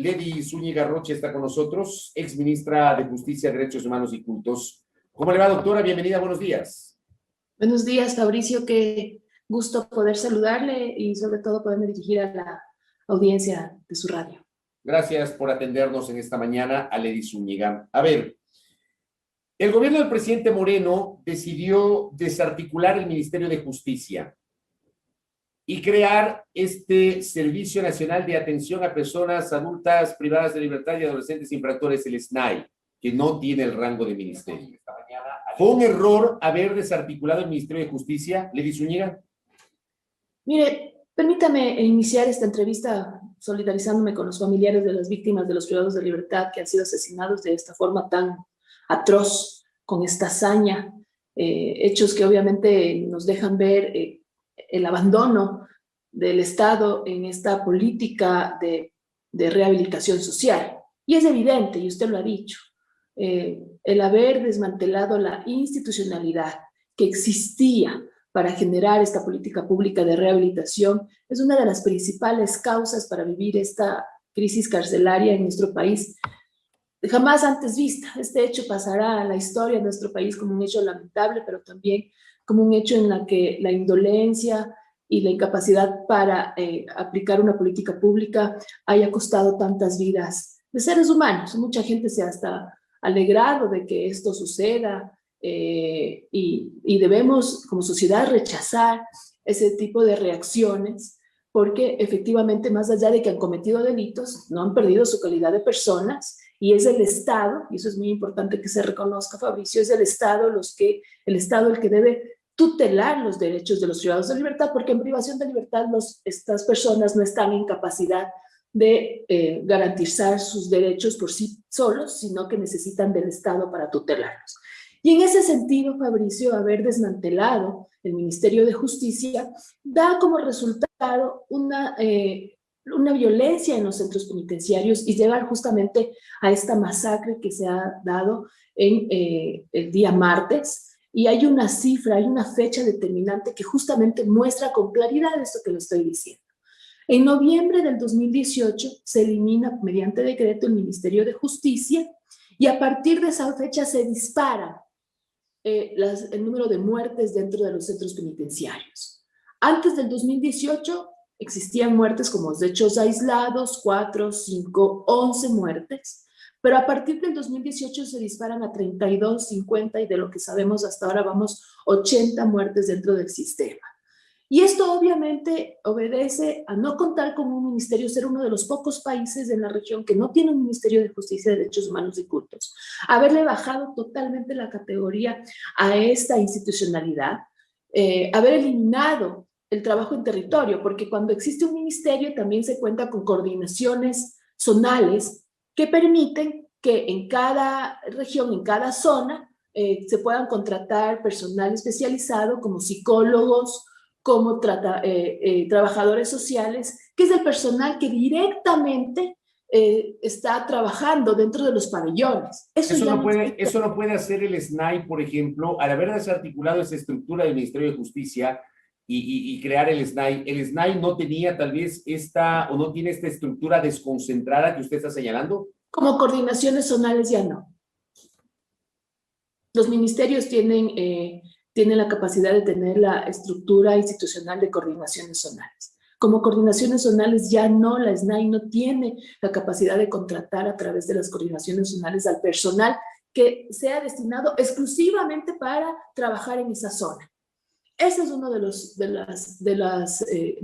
Ledy Zúñiga Rocha está con nosotros, exministra de Justicia, Derechos Humanos y Cultos. ¿Cómo le va, doctora? Bienvenida, buenos días. Buenos días, Fabricio. Qué gusto poder saludarle y sobre todo poderme dirigir a la audiencia de su radio. Gracias por atendernos en esta mañana a Ledy Zúñiga. A ver, el gobierno del presidente Moreno decidió desarticular el Ministerio de Justicia y crear este Servicio Nacional de Atención a Personas Adultas Privadas de Libertad y Adolescentes Infractores, el SNAI, que no tiene el rango de ministerio. ¿Fue un error haber desarticulado el Ministerio de Justicia, Ledy Zúñiga? Mire, permítame iniciar esta entrevista solidarizándome con los familiares de las víctimas de los privados de libertad que han sido asesinados de esta forma tan atroz, con esta hazaña, hechos que obviamente nos dejan ver el abandono del Estado en esta política de rehabilitación social. Y es evidente, y usted lo ha dicho, el haber desmantelado la institucionalidad que existía para generar esta política pública de rehabilitación es una de las principales causas para vivir esta crisis carcelaria en nuestro país, jamás antes vista. Este hecho pasará a la historia de nuestro país como un hecho lamentable, pero también como un hecho en la que la indolencia y la incapacidad para aplicar una política pública haya costado tantas vidas de seres humanos. Mucha gente se ha hasta alegrado de que esto suceda y debemos como sociedad rechazar ese tipo de reacciones, porque efectivamente, más allá de que han cometido delitos, no han perdido su calidad de personas, y es el Estado, y eso es muy importante que se reconozca, Fabricio, es el Estado el que debe tutelar los derechos de los privados de libertad, porque en privación de libertad estas personas no están en capacidad de garantizar sus derechos por sí solos, sino que necesitan del Estado para tutelarlos. Y en ese sentido, Fabricio, haber desmantelado el Ministerio de Justicia da como resultado una violencia en los centros penitenciarios y llevar justamente a esta masacre que se ha dado en el día martes. Y hay una cifra, hay una fecha determinante que justamente muestra con claridad esto que lo estoy diciendo. En noviembre del 2018 se elimina mediante decreto el Ministerio de Justicia y a partir de esa fecha se dispara el número de muertes dentro de los centros penitenciarios. Antes del 2018 existían muertes como hechos aislados, 4, 5, 11 muertes, pero a partir del 2018 se disparan a 32, 50 y de lo que sabemos hasta ahora vamos 80 muertes dentro del sistema. Y esto obviamente obedece a no contar con un ministerio, ser uno de los pocos países en la región que no tiene un Ministerio de Justicia, Derechos Humanos y Cultos. Haberle bajado totalmente la categoría a esta institucionalidad, haber eliminado el trabajo en territorio, porque cuando existe un ministerio también se cuenta con coordinaciones zonales que permiten que en cada región, en cada zona, se puedan contratar personal especializado como psicólogos, como trabajadores sociales, que es el personal que directamente está trabajando dentro de los pabellones. Eso no puede hacer el SNAI, por ejemplo, al haber desarticulado esa estructura del Ministerio de Justicia y crear el SNAI no tenía tal vez no tiene esta estructura desconcentrada que usted está señalando. Como coordinaciones zonales ya no. Los ministerios tienen la capacidad de tener la estructura institucional de coordinaciones zonales. Como coordinaciones zonales ya no, la SNAI no tiene la capacidad de contratar a través de las coordinaciones zonales al personal que sea destinado exclusivamente para trabajar en esa zona. Esa es una de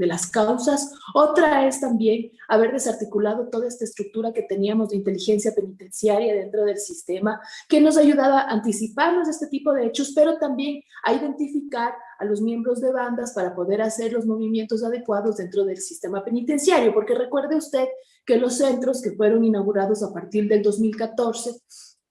las causas. Otra es también haber desarticulado toda esta estructura que teníamos de inteligencia penitenciaria dentro del sistema, que nos ayudaba a anticiparnos de este tipo de hechos, pero también a identificar a los miembros de bandas para poder hacer los movimientos adecuados dentro del sistema penitenciario, porque recuerde usted que los centros que fueron inaugurados a partir del 2014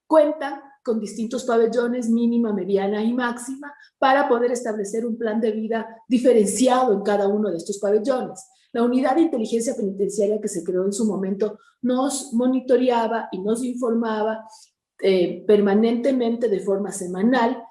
cuentan con distintos pabellones, mínima, mediana y máxima, para poder establecer un plan de vida diferenciado en cada uno de estos pabellones. La unidad de inteligencia penitenciaria que se creó en su momento nos monitoreaba y nos informaba permanentemente de forma semanal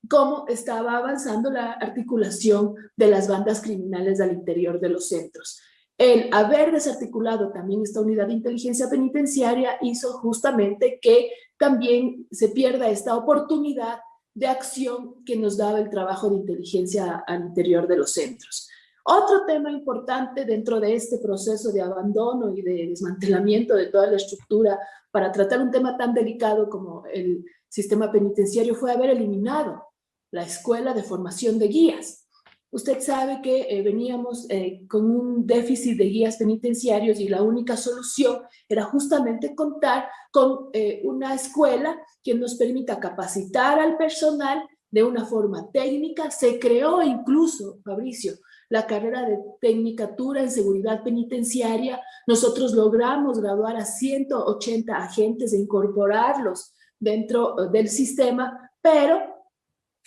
cómo estaba avanzando la articulación de las bandas criminales al interior de los centros. El haber desarticulado también esta unidad de inteligencia penitenciaria hizo justamente que también se pierda esta oportunidad de acción que nos daba el trabajo de inteligencia al interior de los centros. Otro tema importante dentro de este proceso de abandono y de desmantelamiento de toda la estructura para tratar un tema tan delicado como el sistema penitenciario fue haber eliminado la escuela de formación de guías. Usted sabe que veníamos con un déficit de guías penitenciarios y la única solución era justamente contar con una escuela que nos permita capacitar al personal de una forma técnica. Se creó incluso, Fabricio, la carrera de Tecnicatura en Seguridad Penitenciaria. Nosotros logramos graduar a 180 agentes e incorporarlos dentro del sistema, pero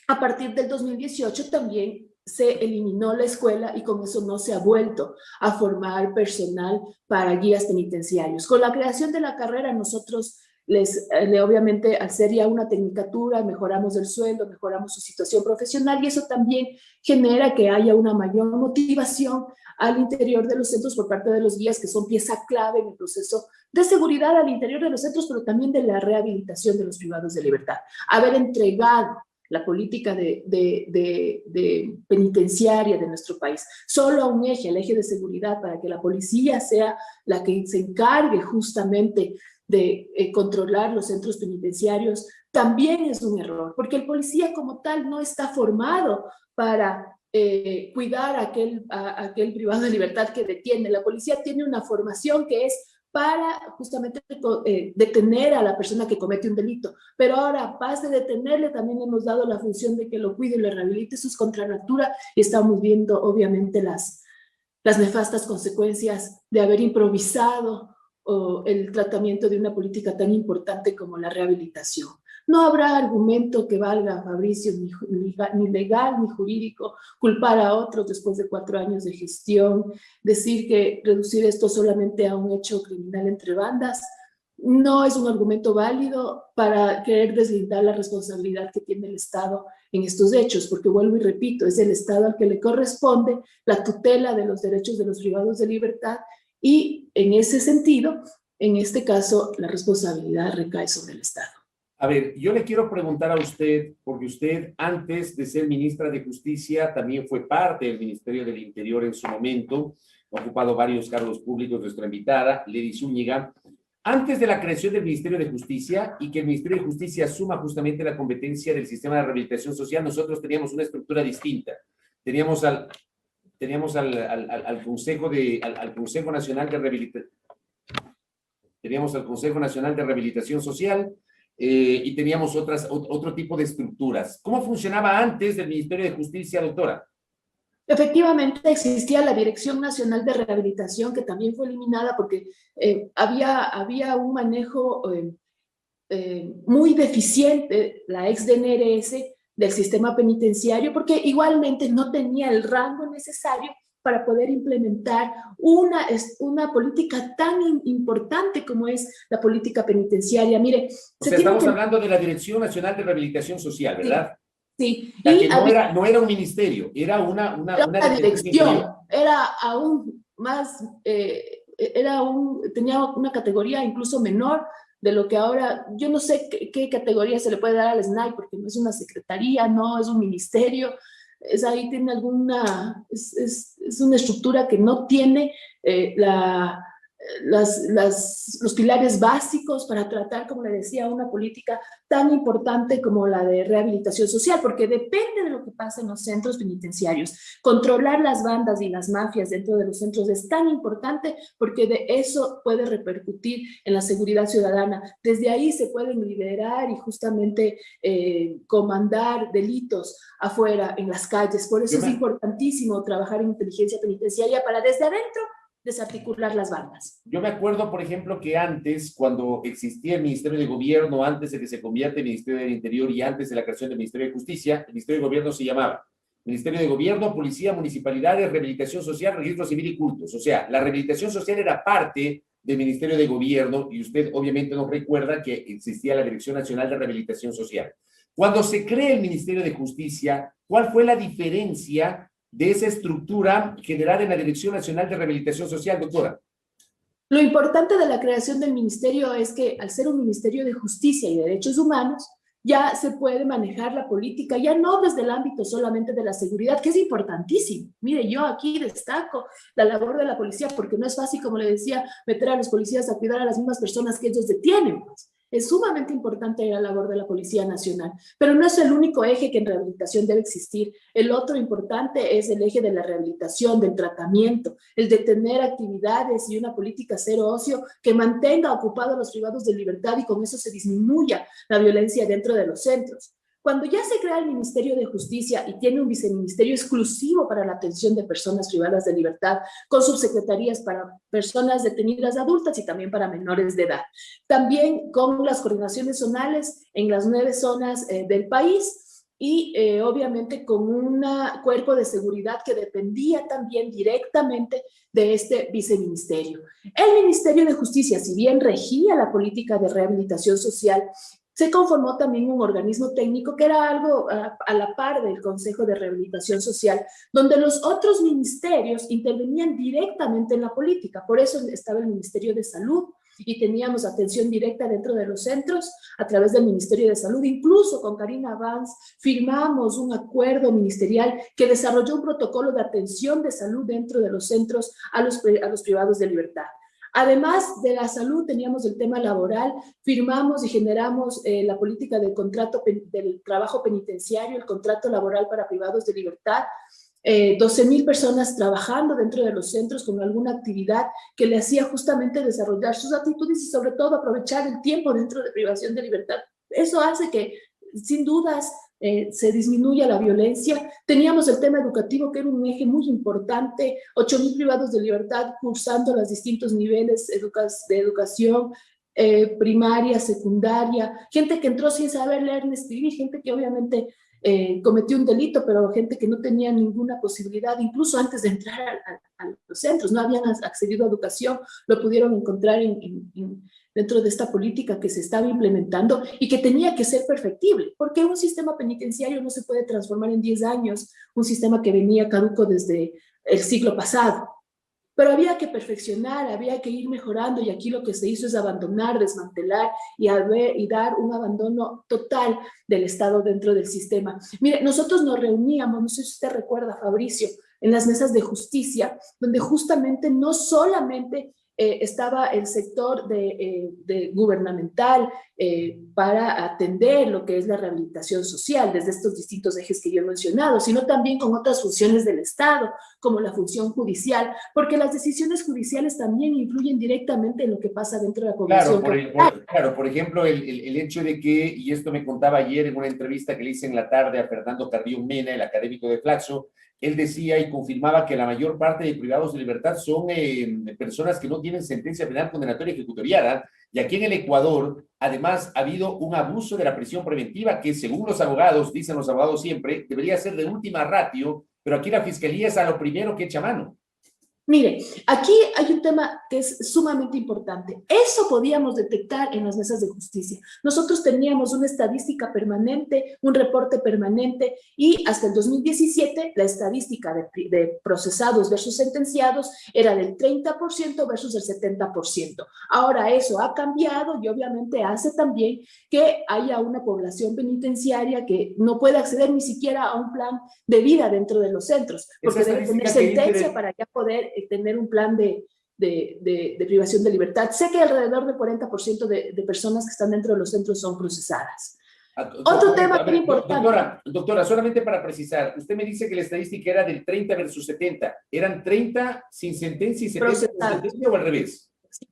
a partir del 2018 también se eliminó la escuela y con eso no se ha vuelto a formar personal para guías penitenciarios. Con la creación de la carrera nosotros obviamente al ser ya una tecnicatura mejoramos el sueldo, mejoramos su situación profesional y eso también genera que haya una mayor motivación al interior de los centros por parte de los guías que son pieza clave en el proceso de seguridad al interior de los centros, pero también de la rehabilitación de los privados de libertad. Haber entregado la política de penitenciaria de nuestro país, solo a un eje, el eje de seguridad, para que la policía sea la que se encargue justamente de controlar los centros penitenciarios, también es un error, porque el policía como tal no está formado para cuidar a aquel privado de libertad que detiene. La policía tiene una formación que es para justamente detener a la persona que comete un delito. Pero ahora, aparte de detenerle, también hemos dado la función de que lo cuide y lo rehabilite, eso es contra natura, y estamos viendo obviamente las nefastas consecuencias de haber improvisado el tratamiento de una política tan importante como la rehabilitación. No habrá argumento que valga, Fabricio, ni legal ni jurídico, culpar a otros después de 4 años de gestión, decir que reducir esto solamente a un hecho criminal entre bandas, no es un argumento válido para querer deslindar la responsabilidad que tiene el Estado en estos hechos, porque vuelvo y repito, es el Estado al que le corresponde la tutela de los derechos de los privados de libertad y en ese sentido, en este caso, la responsabilidad recae sobre el Estado. A ver, yo le quiero preguntar a usted, porque usted antes de ser ministra de Justicia también fue parte del Ministerio del Interior en su momento, ha ocupado varios cargos públicos, nuestra invitada, Lady Zúñiga. Antes de la creación del Ministerio de Justicia y que el Ministerio de Justicia asuma justamente la competencia del sistema de rehabilitación social, nosotros teníamos una estructura distinta. Teníamos al Consejo Nacional de Rehabilitación. Teníamos al Consejo Nacional de Rehabilitación Social y teníamos otro tipo de estructuras. ¿Cómo funcionaba antes del Ministerio de Justicia, doctora? Efectivamente, existía la Dirección Nacional de Rehabilitación, que también fue eliminada porque había un manejo muy deficiente, la ex DNRS, del sistema penitenciario, porque igualmente no tenía el rango necesario para poder implementar una política tan importante como es la política penitenciaria. Mire, o sea, estamos hablando de la Dirección Nacional de Rehabilitación Social, ¿verdad? Sí. La que no era un ministerio, era una dirección, era aún más, tenía una categoría incluso menor de lo que ahora, yo no sé qué categoría se le puede dar al SNAI, porque no es una secretaría, no es un ministerio, ahí tiene es una estructura que no tiene los pilares básicos para tratar, como le decía, una política tan importante como la de rehabilitación social, porque depende de lo que pasa en los centros penitenciarios. Controlar las bandas y las mafias dentro de los centros es tan importante porque de eso puede repercutir en la seguridad ciudadana. Desde ahí se pueden liderar y justamente comandar delitos afuera, en las calles. Por eso es importantísimo trabajar en inteligencia penitenciaria para desde adentro desarticular las bandas. Yo me acuerdo, por ejemplo, que antes, cuando existía el Ministerio de Gobierno, antes de que se convierte en Ministerio del Interior y antes de la creación del Ministerio de Justicia, el Ministerio de Gobierno se llamaba Ministerio de Gobierno, Policía, Municipalidades, Rehabilitación Social, Registro Civil y Cultos. O sea, la rehabilitación social era parte del Ministerio de Gobierno y usted obviamente nos recuerda que existía la Dirección Nacional de Rehabilitación Social. Cuando se crea el Ministerio de Justicia, ¿cuál fue la diferencia de esa estructura generada en la Dirección Nacional de Rehabilitación Social, doctora? Lo importante de la creación del ministerio es que al ser un ministerio de justicia y derechos humanos, ya se puede manejar la política, ya no desde el ámbito solamente de la seguridad, que es importantísimo. Mire, yo aquí destaco la labor de la policía, porque no es fácil, como le decía, meter a los policías a cuidar a las mismas personas que ellos detienen, pues. Es sumamente importante la labor de la Policía Nacional, pero no es el único eje que en rehabilitación debe existir. El otro importante es el eje de la rehabilitación, del tratamiento, el de tener actividades y una política cero ocio que mantenga ocupados a los privados de libertad y con eso se disminuya la violencia dentro de los centros. Cuando ya se crea el Ministerio de Justicia y tiene un viceministerio exclusivo para la atención de personas privadas de libertad, con subsecretarías para personas detenidas adultas y también para menores de edad. También con las coordinaciones zonales en las 9 zonas del país y obviamente con un cuerpo de seguridad que dependía también directamente de este viceministerio. El Ministerio de Justicia, si bien regía la política de rehabilitación social, se conformó también un organismo técnico que era algo a la par del Consejo de Rehabilitación Social, donde los otros ministerios intervenían directamente en la política. Por eso estaba el Ministerio de Salud y teníamos atención directa dentro de los centros a través del Ministerio de Salud. Incluso con Karina Vance firmamos un acuerdo ministerial que desarrolló un protocolo de atención de salud dentro de los centros a los privados de libertad. Además de la salud, teníamos el tema laboral, firmamos y generamos la política del contrato del trabajo penitenciario, el contrato laboral para privados de libertad, 12,000 personas trabajando dentro de los centros con alguna actividad que le hacía justamente desarrollar sus actitudes y sobre todo aprovechar el tiempo dentro de privación de libertad. Eso hace que, sin dudas, se disminuya la violencia. Teníamos el tema educativo, que era un eje muy importante, 8,000 privados de libertad cursando los distintos niveles de educación, primaria, secundaria, gente que entró sin saber leer ni escribir, gente que obviamente cometió un delito, pero gente que no tenía ninguna posibilidad, incluso antes de entrar a los centros, no habían accedido a educación, lo pudieron encontrar dentro de esta política que se estaba implementando y que tenía que ser perfectible, porque un sistema penitenciario no se puede transformar en 10 años, un sistema que venía caduco desde el siglo pasado. Pero había que perfeccionar, había que ir mejorando y aquí lo que se hizo es abandonar, desmantelar y dar un abandono total del Estado dentro del sistema. Mire, nosotros nos reuníamos, no sé si usted recuerda, Fabricio, en las mesas de justicia, donde justamente no solamente estaba el sector gubernamental para atender lo que es la rehabilitación social desde estos distintos ejes que yo he mencionado, sino también con otras funciones del Estado, como la función judicial, porque las decisiones judiciales también influyen directamente en lo que pasa dentro de la población. Claro, por ejemplo, el hecho de que, y esto me contaba ayer en una entrevista que le hice en la tarde a Fernando Carrillo Mena, el académico de Flaxo, él decía y confirmaba que la mayor parte de privados de libertad son personas que no tienen sentencia penal condenatoria ejecutoriada, y aquí en el Ecuador, además, ha habido un abuso de la prisión preventiva que, según los abogados, dicen los abogados siempre, debería ser de última ratio, pero aquí la Fiscalía es a lo primero que echa mano. Mire, aquí hay un tema que es sumamente importante. Eso podíamos detectar en las mesas de justicia. Nosotros teníamos una estadística permanente, un reporte permanente y hasta el 2017 la estadística de procesados versus sentenciados era del 30% versus el 70%. Ahora eso ha cambiado y obviamente hace también que haya una población penitenciaria que no puede acceder ni siquiera a un plan de vida dentro de los centros, porque debe tener sentencia para ya poder tener un plan de privación de libertad. Sé que alrededor del 40% de personas que están dentro de los centros son procesadas. Otro tema muy importante. Doctora, solamente para precisar, usted me dice que la estadística era del 30 versus 70. ¿Eran 30 sin sentencia y 70 sin sentencia o al revés?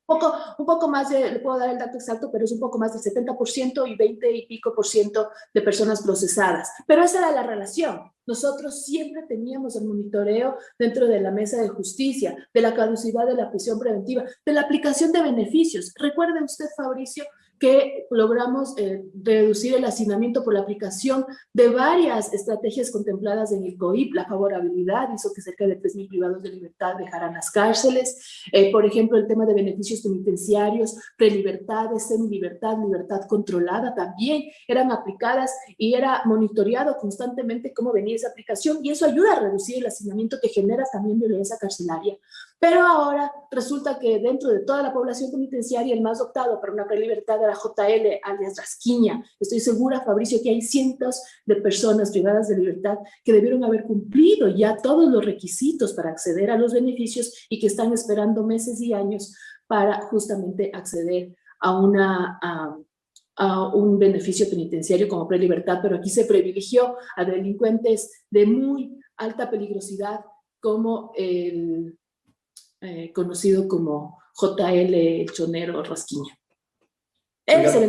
Un poco más, le puedo dar el dato exacto, pero es un poco más del 70% y 20 y pico por ciento de personas procesadas. Pero esa era la relación. Nosotros siempre teníamos el monitoreo dentro de la mesa de justicia, de la caducidad de la prisión preventiva, de la aplicación de beneficios. Recuerde usted, Fabricio, que logramos reducir el hacinamiento por la aplicación de varias estrategias contempladas en el COIP. La favorabilidad hizo que cerca de 3.000 privados de libertad dejaran las cárceles. Por ejemplo, el tema de beneficios penitenciarios, prelibertades, semilibertad, libertad controlada también eran aplicadas y era monitoreado constantemente cómo venía esa aplicación, y eso ayuda a reducir el hacinamiento que genera también violencia carcelaria. Pero ahora resulta que dentro de toda la población penitenciaria el más optado por una prelibertad era JL, alias Rasquiña. Estoy segura, Fabricio, que hay cientos de personas privadas de libertad que debieron haber cumplido ya todos los requisitos para acceder a los beneficios y que están esperando meses y años para justamente acceder a un beneficio penitenciario como prelibertad, pero aquí se privilegió a delincuentes de muy alta peligrosidad como el conocido como JL, el chonero Rasquiña. Él se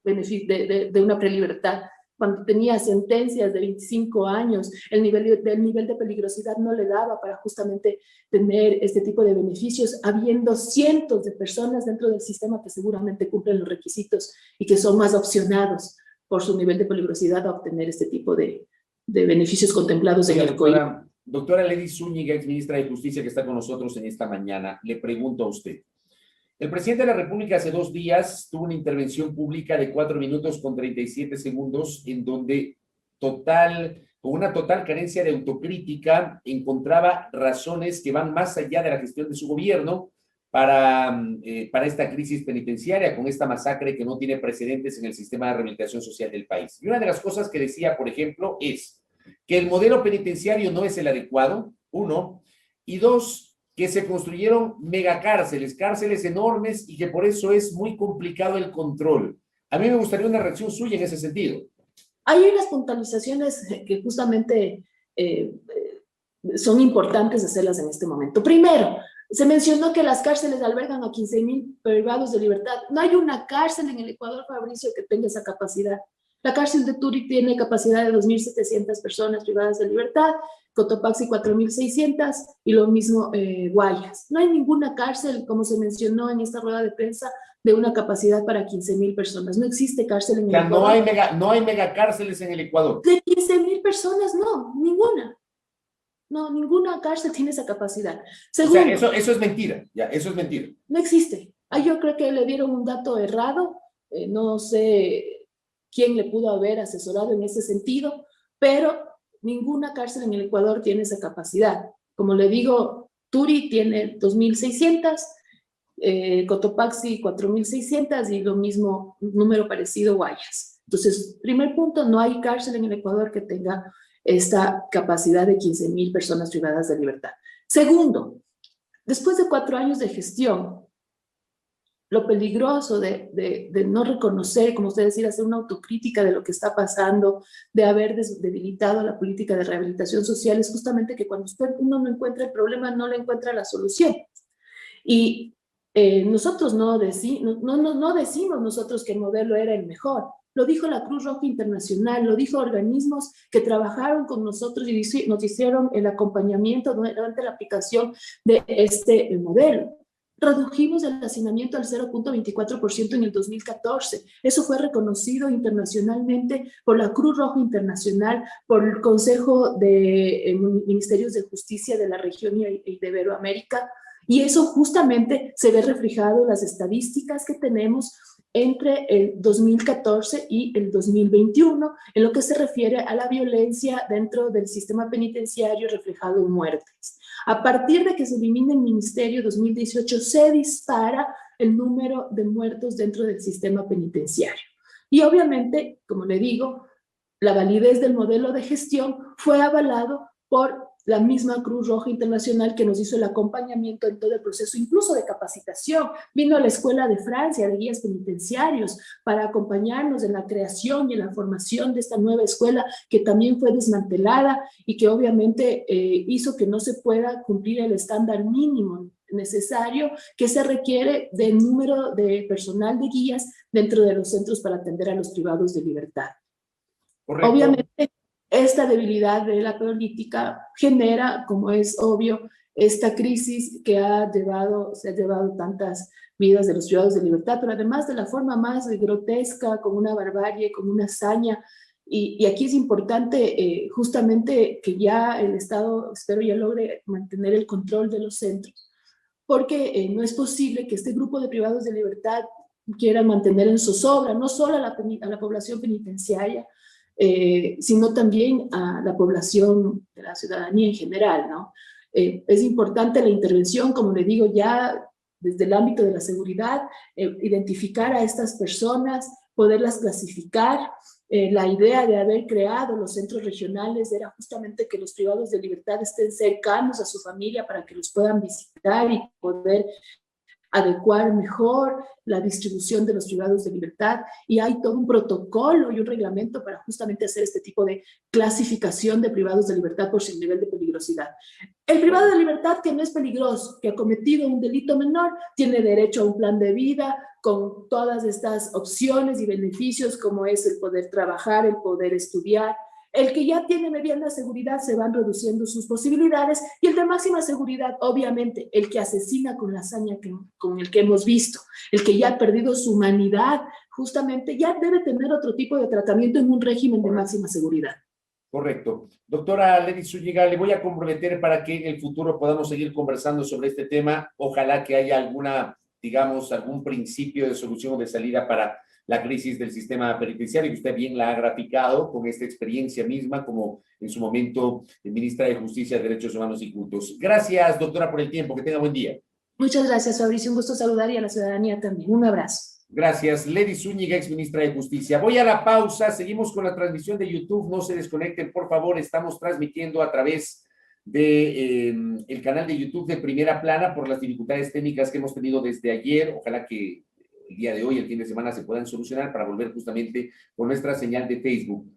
benefició de una prelibertad cuando tenía sentencias de 25 años. El nivel de peligrosidad no le daba para justamente tener este tipo de beneficios, habiendo cientos de personas dentro del sistema que seguramente cumplen los requisitos y que son más opcionados por su nivel de peligrosidad a obtener este tipo de beneficios contemplados en el COIP. Doctora Lady Zúñiga, ex ministra de Justicia, que está con nosotros en esta mañana, le pregunto a usted. El presidente de la República hace 2 días tuvo una intervención pública de 4 minutos con 37 segundos en donde con una total carencia de autocrítica, encontraba razones que van más allá de la gestión de su gobierno para esta crisis penitenciaria, con esta masacre que no tiene precedentes en el sistema de rehabilitación social del país. Y una de las cosas que decía, por ejemplo, es que el modelo penitenciario no es el adecuado, 1, y 2, que se construyeron megacárceles, cárceles enormes y que por eso es muy complicado el control. A mí me gustaría una reacción suya en ese sentido. Hay unas puntualizaciones que justamente son importantes hacerlas en este momento. Primero, se mencionó que las cárceles albergan a 15.000 privados de libertad. No hay una cárcel en el Ecuador, Fabricio, que tenga esa capacidad. La cárcel de Turi tiene capacidad de 2.700 personas privadas de libertad, Cotopaxi 4.600 y lo mismo Guayas. No hay ninguna cárcel, como se mencionó en esta rueda de prensa, de una capacidad para 15.000 personas. No existe cárcel en el Ecuador. No hay megacárceles en el Ecuador. De 15.000 personas, no, ninguna. No, ninguna cárcel tiene esa capacidad. Segundo, o sea, eso es mentira, ya, eso es mentira. No existe. Yo creo que le dieron un dato errado, no sé quién le pudo haber asesorado en ese sentido, pero ninguna cárcel en el Ecuador tiene esa capacidad. Como le digo, Turi tiene 2.600, Cotopaxi 4.600 y lo mismo, número parecido Guayas. Entonces, primer punto, no hay cárcel en el Ecuador que tenga esta capacidad de 15.000 personas privadas de libertad. Segundo, después de 4 años de gestión, lo peligroso de no reconocer, como usted decía, hacer una autocrítica de lo que está pasando, de haber debilitado la política de rehabilitación social, es justamente que cuando uno no encuentra el problema, no le encuentra la solución. Y nosotros no decimos nosotros que el modelo era el mejor. Lo dijo la Cruz Roja Internacional, lo dijo organismos que trabajaron con nosotros y nos hicieron el acompañamiento durante la aplicación de este modelo. Redujimos el hacinamiento al 0.24% en el 2014. Eso fue reconocido internacionalmente por la Cruz Roja Internacional, por el Consejo de Ministerios de Justicia de la región y de Iberoamérica. Y eso justamente se ve reflejado en las estadísticas que tenemos entre el 2014 y el 2021, en lo que se refiere a la violencia dentro del sistema penitenciario reflejado en muertes. A partir de que se elimina el ministerio 2018, se dispara el número de muertos dentro del sistema penitenciario. Y obviamente, como le digo, la validez del modelo de gestión fue avalado por la misma Cruz Roja Internacional, que nos hizo el acompañamiento en todo el proceso, incluso de capacitación. Vino a la Escuela de Francia de guías penitenciarios para acompañarnos en la creación y en la formación de esta nueva escuela, que también fue desmantelada y que obviamente hizo que no se pueda cumplir el estándar mínimo necesario que se requiere del número de personal de guías dentro de los centros para atender a los privados de libertad. Correcto. Obviamente, esta debilidad de la política genera, como es obvio, esta crisis que se ha llevado tantas vidas de los privados de libertad, pero además de la forma más grotesca, con una barbarie, con una hazaña. Y aquí es importante justamente que ya el Estado, espero ya logre mantener el control de los centros, porque no es posible que este grupo de privados de libertad quieran mantener en zozobra no solo a la población penitenciaria, sino también a la población de la ciudadanía en general, ¿no? Es importante la intervención, como le digo, ya desde el ámbito de la seguridad, identificar a estas personas, poderlas clasificar. La idea de haber creado los centros regionales era justamente que los privados de libertad estén cercanos a su familia para que los puedan visitar y poder adecuar mejor la distribución de los privados de libertad, y hay todo un protocolo y un reglamento para justamente hacer este tipo de clasificación de privados de libertad por su nivel de peligrosidad. El privado de libertad que no es peligroso, que ha cometido un delito menor, tiene derecho a un plan de vida con todas estas opciones y beneficios como es el poder trabajar, el poder estudiar. El que ya tiene mediana seguridad se van reduciendo sus posibilidades, y el de máxima seguridad, obviamente, el que asesina con la hazaña con el que hemos visto, el que ya ha perdido su humanidad, justamente ya debe tener otro tipo de tratamiento en un régimen de máxima seguridad. Correcto. Doctora Lely Zúñiga, le voy a comprometer para que en el futuro podamos seguir conversando sobre este tema. Ojalá que haya alguna, digamos, algún principio de solución o de salida para la crisis del sistema penitenciario, que usted bien la ha graficado con esta experiencia misma, como en su momento ministra de Justicia, Derechos Humanos y Cultos. Gracias, doctora, por el tiempo. Que tenga buen día. Muchas gracias, Fabricio. Un gusto saludar, y a la ciudadanía también. Un abrazo. Gracias, Lely Zúñiga, ex ministra de Justicia. Voy a la pausa. Seguimos con la transmisión de YouTube. No se desconecten, por favor. Estamos transmitiendo a través de el canal de YouTube de Primera Plana por las dificultades técnicas que hemos tenido desde ayer. Ojalá que el día de hoy, el fin de semana, se puedan solucionar para volver justamente con nuestra señal de Facebook.